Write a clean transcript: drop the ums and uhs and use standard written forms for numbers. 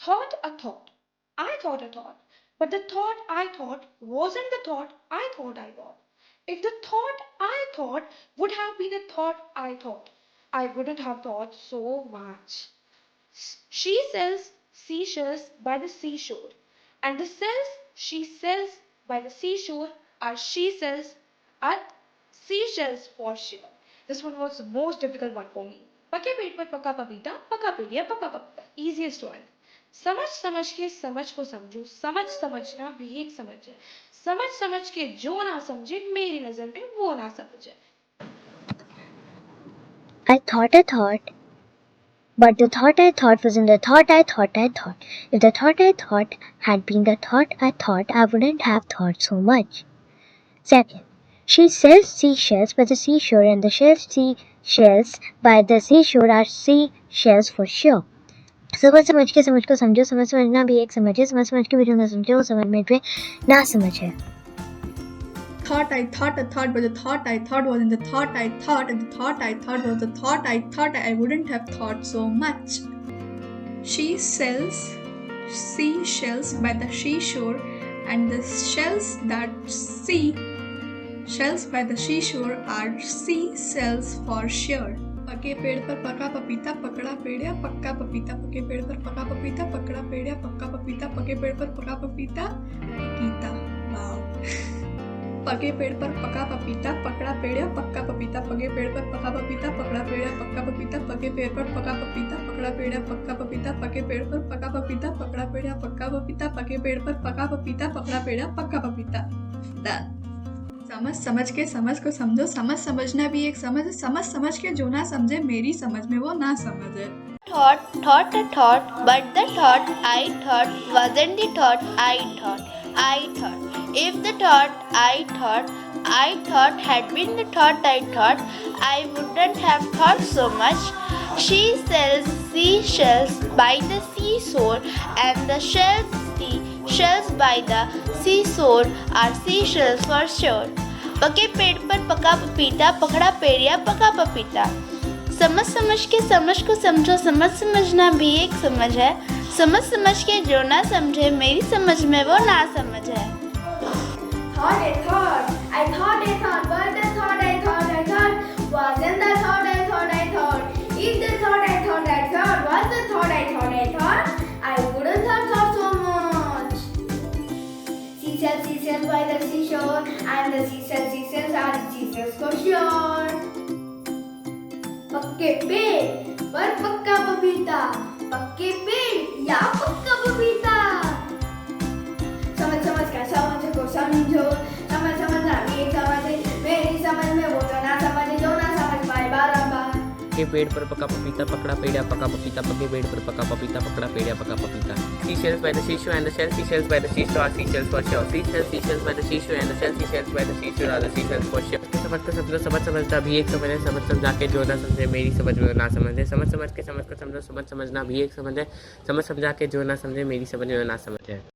thought a thought. I thought a thought. But the thought I thought wasn't the thought I thought I thought. If the thought I thought would have been the thought I thought, I wouldn't have thought so much. She sells seashells by the seashore, and the cells she sells by the seashore are she sells are seashells for sure. This one was the most difficult one for me. पके पेट पर पका पपीता, पका पीलिया, पका पपीता. Easiest one. समझ समझ के समझ को समझो, समझ समझना भी एक समझ है. समझ समझ के जो ना समझे मेरी नजर में वो ना समझे. I thought a thought, but the thought I thought wasn't the thought I thought I thought. If the thought I thought had been the thought I wouldn't have thought so much. Second, she sells seashells by the seashore, and the seashells by the seashore are seashells for sure. समझ समझ के समझ को समझो, समझ समझना भी एक समझ है, समझ समझ के भी जो ना समझो वो समझ में ना समझ है. Thought I thought a thought, but the thought I thought wasn't the thought I thought, and the thought I thought was the thought I wouldn't have thought so much. She sells seashells by the seashore, and the shells by the seashore are seashells for sure. पके पेड़ पर पका पपीता, पकड़ा पेड़िया पक्का पपीता. पके पेड़ पर पका पपीता, पकड़ा पेड़िया पक्का पपीता. पके पेड़ पर पका पपीता, पपीता. वाओ. पके पेड़ पर पका पपीता, पकड़ा पेड़िया पक्का पपीता. पके पेड़ पर पका पपीता, पकड़ा पेड़िया पक्का पपीता. पके पेड़ पर पका पपीता, पकड़ा पेड़िया पक्का पपीता. पके पेड़ पर पका पपीता, पकड़ा पेड़िया पक्का पपीता. पके पेड़ पर पका पपीता, पकड़ा पेड़िया पक्का पपीता. समझ समझ के समझ को समझो, समझ समझना भी एक समझ है. समझ समझ के जो ना समझे मेरी समझ में वो ना समझ है. Thought a thought, but the thought I thought wasn't the thought I thought. If the thought I thought had been the thought I wouldn't have thought so much. She sells seashells by the seashore, and the shells by the seashore are seashells for sure. पके पेड़ पर पका पपीता, पकड़ा पेड़िया पका पपीता. समझ समझ के समझ को समझो, समझ समझना भी एक समझ है. समझ समझ के जो ना समझे मेरी समझ में वो ना समझ है. Thought a thought, I thought a thought, but the thought I thought wasn't the thought I thought. If the thought I thought was the thought I thought, I wouldn't have thought so much. Seashells by the seashore, and the seashells are seashells for sure. पक्के पेड़ पर पक्का पपीता, पक्के पेड़ या पक्का पपीता. समझ समझ का समझ को समझो, समझ समझना भी एक समझ है. मेरी समझ में वो तो ना समझे जो ना समझ पाए बार-बार. पके पेड़ पर पका पपीता, पकड़ा पेड़िया पका पपीता. पके पेड़ पर पका पपीता, पकड़ा पेड़िया पका पपीता. Seashells by the seashore, and the seashells by the seashore are seashells for sure. Seashells by the seashore, and the seashells by the seashore are the seashells for sure. समझ को समझो, समझ समझना भी एक समझ है. समझ समझा के जो ना समझे मेरी समझ में ना समझ है. समझ समझ के समझ को समझो, समझ समझना भी एक समझ है. समझ समझा के जो ना समझे मेरी समझ में ना समझ है.